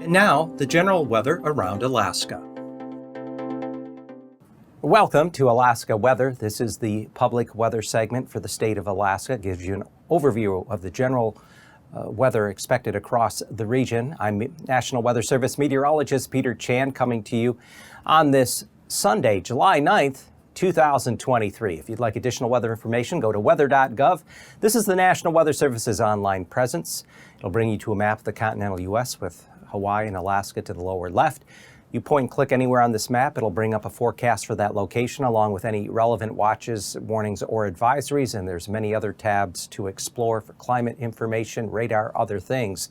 And now, the general weather around Alaska. Welcome to Alaska Weather. This is the public weather segment for the state of Alaska. It gives you an overview of the general weather expected across the region. I'm National Weather Service meteorologist Peter Chan coming to you on this Sunday, July 9th, 2023. If you'd like additional weather information, go to weather.gov. This is the National Weather Service's online presence. It'll bring you to a map of the continental U.S. with Hawaii and Alaska to the lower left. You point and click anywhere on this map, it'll bring up a forecast for that location along with any relevant watches, warnings, or advisories, and there's many other tabs to explore for climate information, radar, other things.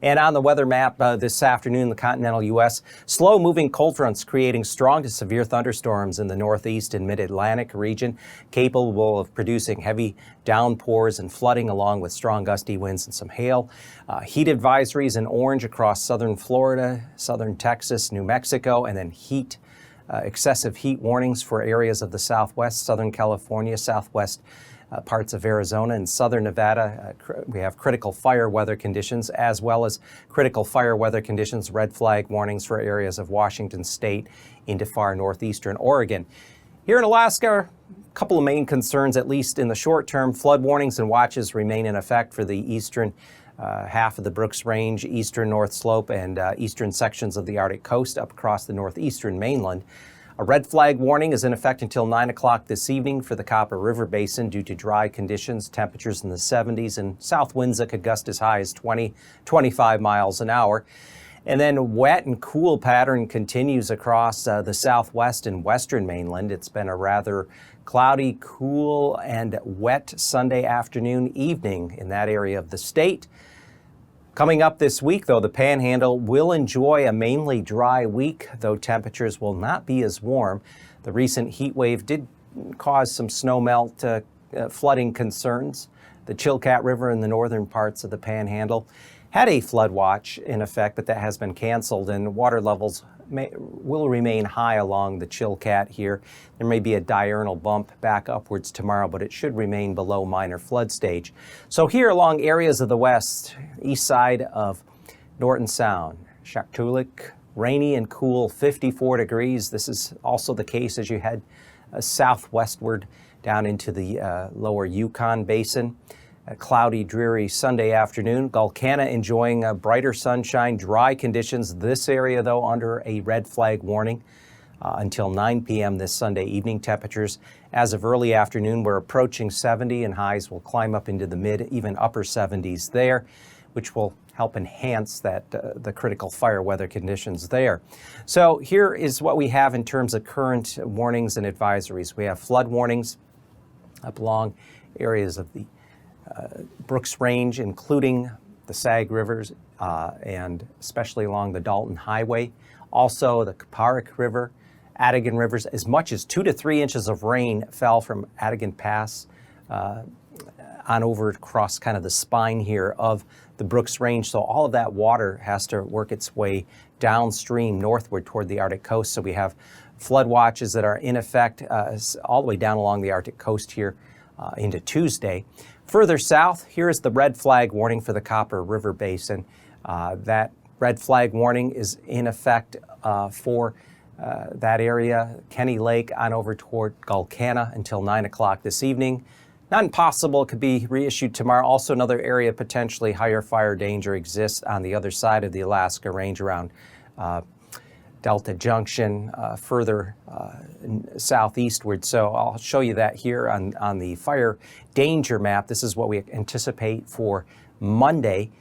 And on the weather map this afternoon, the continental U.S., slow-moving cold fronts creating strong to severe thunderstorms in the northeast and mid-Atlantic region, capable of producing heavy downpours and flooding along with strong gusty winds and some hail. Heat advisories in orange across southern Florida, southern Texas, New Mexico, and then excessive heat warnings for areas of the Southwest, Southern California, Southwest parts of Arizona and Southern Nevada. We have critical fire weather conditions as well as critical fire weather conditions, red flag warnings for areas of Washington State into far northeastern Oregon. Here in Alaska, a couple of main concerns, at least in the short term. Flood warnings and watches remain in effect for the eastern half of the Brooks Range, eastern North Slope, and eastern sections of the Arctic coast up across the northeastern mainland. A red flag warning is in effect until 9 o'clock this evening for the Copper River Basin due to dry conditions, temperatures in the 70s, and south winds that could gust as high as 25 miles an hour. And then wet and cool pattern continues across the southwest and western mainland. It's been a rather cloudy, cool, and wet Sunday afternoon, evening in that area of the state. Coming up this week, though, the Panhandle will enjoy a mainly dry week, though temperatures will not be as warm. The recent heat wave did cause some snowmelt flooding concerns. The Chilkat River in the northern parts of the Panhandle had a flood watch in effect, but that has been canceled, and water levels will remain high along the Chilkat here. There may be a diurnal bump back upwards tomorrow, but it should remain below minor flood stage. So here along areas of the west, east side of Norton Sound, Shaktoolik, rainy and cool, 54 degrees. This is also the case as you head southwestward down into the lower Yukon Basin. A cloudy, dreary Sunday afternoon. Gulkana enjoying brighter sunshine, dry conditions. This area, though, under a red flag warning until 9 p.m. this Sunday evening. Temperatures as of early afternoon, we're approaching 70, and highs will climb up into the mid, even upper 70s there, which will help enhance the critical fire weather conditions there. So here is what we have in terms of current warnings and advisories. We have flood warnings up along areas of the Brooks Range, including the Sag Rivers and especially along the Dalton Highway. Also the Kaparik River, Adigan Rivers. As much as 2 to 3 inches of rain fell from Adigan Pass on over across kind of the spine here of the Brooks Range. So all of that water has to work its way downstream northward toward the Arctic coast. So we have flood watches that are in effect all the way down along the Arctic coast here into Tuesday. Further south, here is the red flag warning for the Copper River Basin. That red flag warning is in effect for that area, Kenny Lake on over toward Gulkana until 9 o'clock this evening. Not impossible, it could be reissued tomorrow. Also another area potentially higher fire danger exists on the other side of the Alaska Range around Delta Junction, further southeastward. So I'll show you that here on the fire danger map. This is what we anticipate for Monday.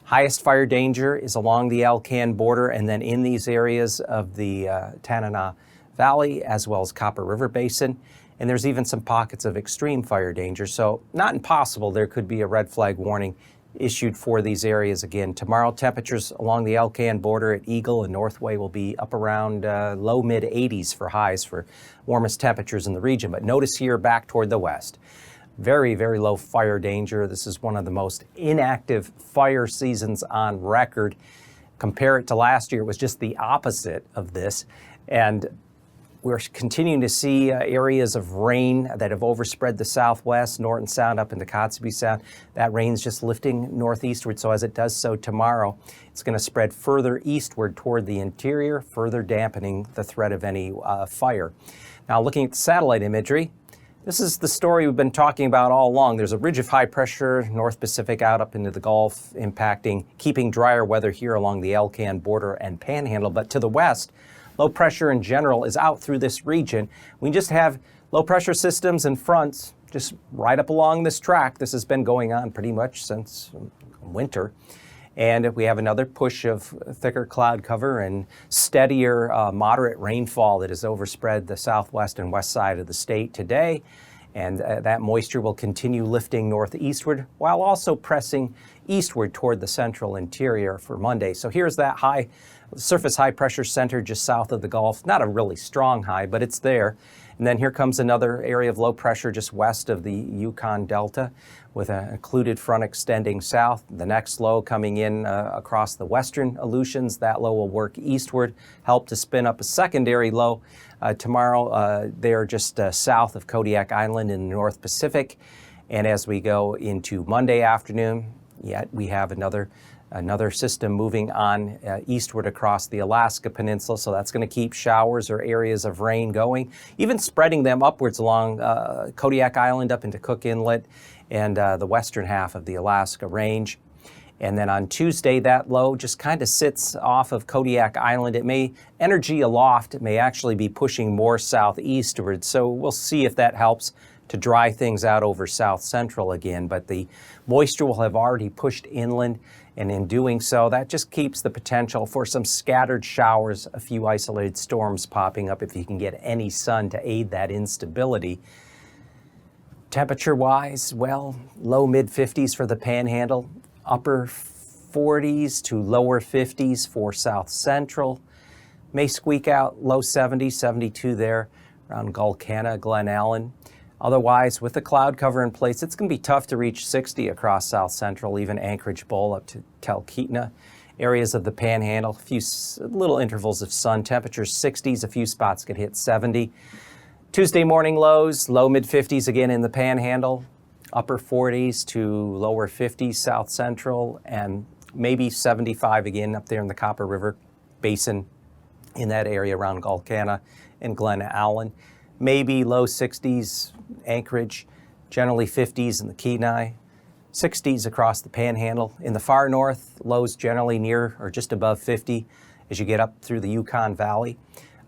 Highest fire danger is along the Alcan border and then in these areas of the Tanana Valley as well as Copper River Basin. And there's even some pockets of extreme fire danger. So not impossible, there could be a red flag warning issued for these areas again. Tomorrow, temperatures along the Alcan border at Eagle and Northway will be up around low mid 80s for highs for warmest temperatures in the region. But notice here back toward the west, very, very low fire danger. This is one of the most inactive fire seasons on record. Compare it to last year, it was just the opposite of this. And We're continuing to see areas of rain that have overspread the southwest, Norton Sound up into Kotzebue Sound. That rain's just lifting northeastward, so as it does so tomorrow, it's going to spread further eastward toward the interior, further dampening the threat of any fire. Now, looking at the satellite imagery, this is the story we've been talking about all along. There's a ridge of high pressure, North Pacific out up into the Gulf, keeping drier weather here along the Alcan border and Panhandle, but to the west, low pressure in general is out through this region. We just have low pressure systems and fronts just right up along this track. This has been going on pretty much since winter. And we have another push of thicker cloud cover and steadier moderate rainfall that has overspread the southwest and west side of the state today. And that moisture will continue lifting northeastward while also pressing eastward toward the central interior for Monday. So here's that surface high pressure center just south of the Gulf. Not a really strong high, but it's there. And then here comes another area of low pressure just west of the Yukon Delta with an occluded front extending south. The next low coming in across the western Aleutians. That low will work eastward, help to spin up a secondary low tomorrow. They're just south of Kodiak Island in the North Pacific. And as we go into Monday afternoon, we have another system moving on eastward across the Alaska Peninsula, so that's going to keep showers or areas of rain going, even spreading them upwards along Kodiak Island up into Cook Inlet and the western half of the Alaska Range. And then on Tuesday, that low just kind of sits off of Kodiak Island. Energy aloft, it may actually be pushing more southeastward, so we'll see if that helps to dry things out over south central again, but the moisture will have already pushed inland, and in doing so, that just keeps the potential for some scattered showers, a few isolated storms popping up if you can get any sun to aid that instability. Temperature-wise, well, low mid-50s for the Panhandle, upper 40s to lower 50s for south central. May squeak out low 70s, 72 there around Gulkana, Glen Allen. Otherwise, with the cloud cover in place, it's going to be tough to reach 60 across south central, even Anchorage Bowl up to Talkeetna. Areas of the Panhandle, a few little intervals of sun. Temperatures 60s, a few spots could hit 70. Tuesday morning lows, low mid-50s again in the Panhandle, upper 40s to lower 50s south central, and maybe 75 again up there in the Copper River Basin in that area around Gulkana and Glen Allen. Maybe low 60s Anchorage, generally 50s in the Kenai, 60s across the Panhandle. In the far north, lows generally near or just above 50 as you get up through the Yukon Valley.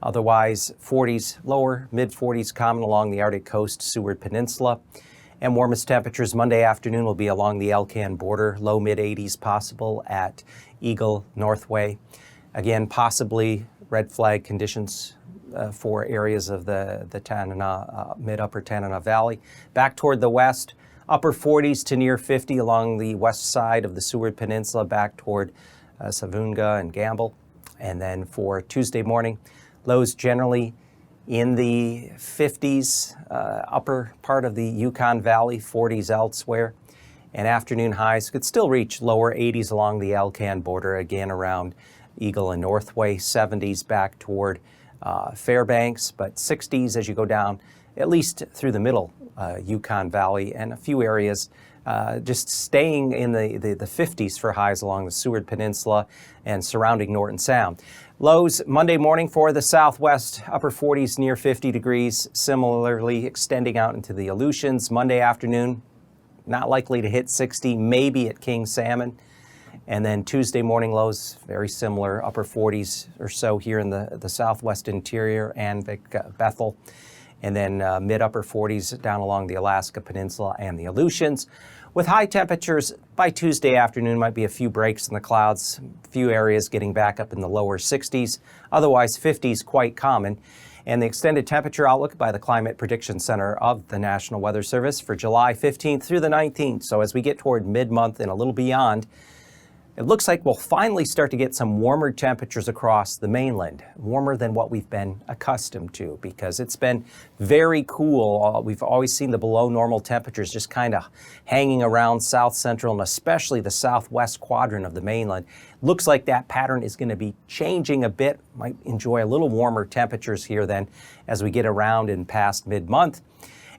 Otherwise, 40s, lower, mid-40s common along the Arctic coast, Seward Peninsula. And warmest temperatures Monday afternoon will be along the Alcan border, low mid-80s possible at Eagle, Northway. Again, possibly red flag conditions for areas of the Tanana, mid-upper Tanana Valley. Back toward the west, upper 40s to near 50 along the west side of the Seward Peninsula, back toward Savunga and Gamble. And then for Tuesday morning, lows generally in the 50s, upper part of the Yukon Valley, 40s elsewhere. And afternoon highs could still reach lower 80s along the Alcan border, again around Eagle and Northway, 70s back toward Fairbanks, but 60s as you go down, at least through the middle Yukon Valley, and a few areas just staying in the 50s for highs along the Seward Peninsula and surrounding Norton Sound. Lows Monday morning for the southwest, upper 40s near 50 degrees, similarly extending out into the Aleutians. Monday afternoon, not likely to hit 60, maybe at King Salmon. And then Tuesday morning lows, very similar, upper 40s or so here in the southwest interior and Bethel. And then mid-upper 40s down along the Alaska Peninsula and the Aleutians. With high temperatures, by Tuesday afternoon might be a few breaks in the clouds, a few areas getting back up in the lower 60s. Otherwise, 50s quite common. And the extended temperature outlook by the Climate Prediction Center of the National Weather Service for July 15th through the 19th. So as we get toward mid-month and a little beyond, It looks like we'll finally start to get some warmer temperatures across the mainland, warmer than what we've been accustomed to, because it's been very cool. We've always seen the below normal temperatures just kind of hanging around south central and especially the southwest quadrant of the mainland. Looks like that pattern is going to be changing a bit. Might enjoy a little warmer temperatures here then as we get around and past mid-month.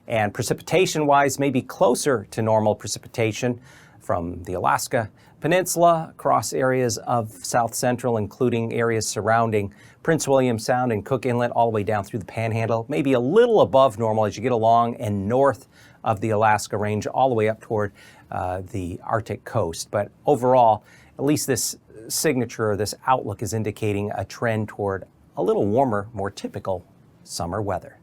And precipitation-wise, maybe closer to normal precipitation from the Alaska Peninsula across areas of south central, including areas surrounding Prince William Sound and Cook Inlet, all the way down through the Panhandle, maybe a little above normal as you get along and north of the Alaska Range, all the way up toward the Arctic coast. But overall, at least this signature or this outlook is indicating a trend toward a little warmer, more typical summer weather.